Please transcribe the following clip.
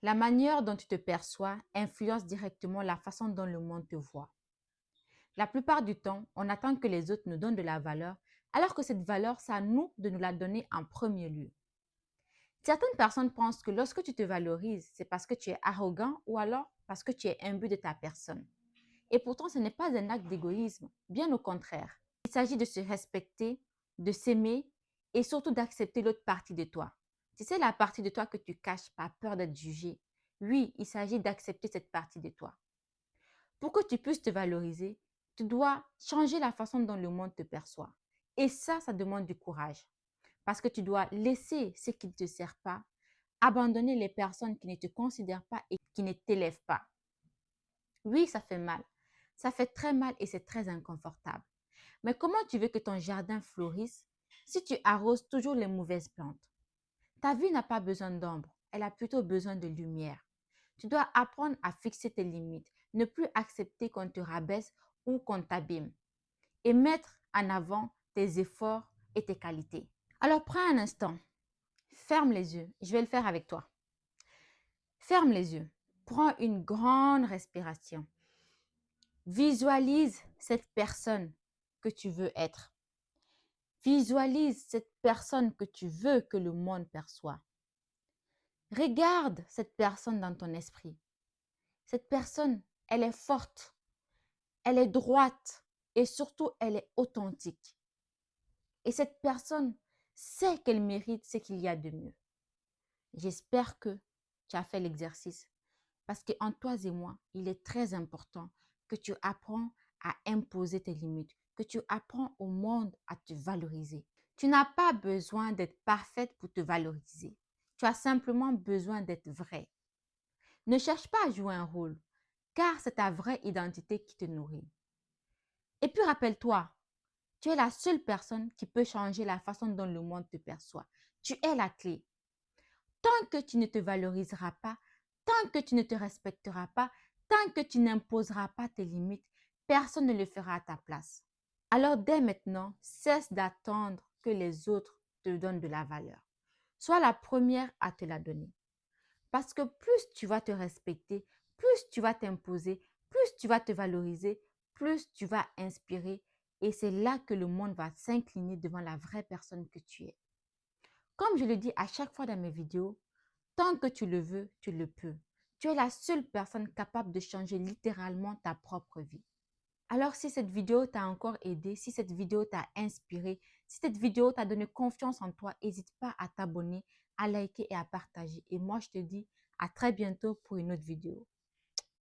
La manière dont tu te perçois influence directement la façon dont le monde te voit. La plupart du temps, on attend que les autres nous donnent de la valeur, alors que cette valeur, c'est à nous de nous la donner en premier lieu. Certaines personnes pensent que lorsque tu te valorises, c'est parce que tu es arrogant ou alors parce que tu es imbu de ta personne. Et pourtant, ce n'est pas un acte d'égoïsme, bien au contraire. Il s'agit de se respecter, de s'aimer et surtout d'accepter l'autre partie de toi. Tu sais, la partie de toi que tu caches par peur d'être jugé. Oui, il s'agit d'accepter cette partie de toi. Pour que tu puisses te valoriser, tu dois changer la façon dont le monde te perçoit. Et ça demande du courage. Parce que tu dois laisser ce qui ne te sert pas, abandonner les personnes qui ne te considèrent pas et qui ne t'élèvent pas. Oui, ça fait mal. Ça fait très mal et c'est très inconfortable. Mais comment tu veux que ton jardin fleurisse si tu arroses toujours les mauvaises plantes? Ta vie n'a pas besoin d'ombre, elle a plutôt besoin de lumière. Tu dois apprendre à fixer tes limites, ne plus accepter qu'on te rabaisse ou qu'on t'abîme et mettre en avant tes efforts et tes qualités. Alors prends un instant, ferme les yeux, je vais le faire avec toi. Ferme les yeux, prends une grande respiration. Visualise cette personne que tu veux être. Visualise cette personne que tu veux que le monde perçoive. Regarde cette personne dans ton esprit. Cette personne, elle est forte, elle est droite et surtout, elle est authentique. Et cette personne sait qu'elle mérite ce qu'il y a de mieux. J'espère que tu as fait l'exercice parce qu'en toi et moi, il est très important que tu apprends à imposer tes limites, que tu apprends au monde à te valoriser. Tu n'as pas besoin d'être parfaite pour te valoriser. Tu as simplement besoin d'être vraie. Ne cherche pas à jouer un rôle, car c'est ta vraie identité qui te nourrit. Et puis rappelle-toi, tu es la seule personne qui peut changer la façon dont le monde te perçoit. Tu es la clé. Tant que tu ne te valoriseras pas, tant que tu ne te respecteras pas, tant que tu n'imposeras pas tes limites, personne ne le fera à ta place. Alors dès maintenant, cesse d'attendre que les autres te donnent de la valeur. Sois la première à te la donner. Parce que plus tu vas te respecter, plus tu vas t'imposer, plus tu vas te valoriser, plus tu vas inspirer. Et c'est là que le monde va s'incliner devant la vraie personne que tu es. Comme je le dis à chaque fois dans mes vidéos, tant que tu le veux, tu le peux. Tu es la seule personne capable de changer littéralement ta propre vie. Alors si cette vidéo t'a encore aidé, si cette vidéo t'a inspiré, si cette vidéo t'a donné confiance en toi, n'hésite pas à t'abonner, à liker et à partager. Et moi, je te dis à très bientôt pour une autre vidéo.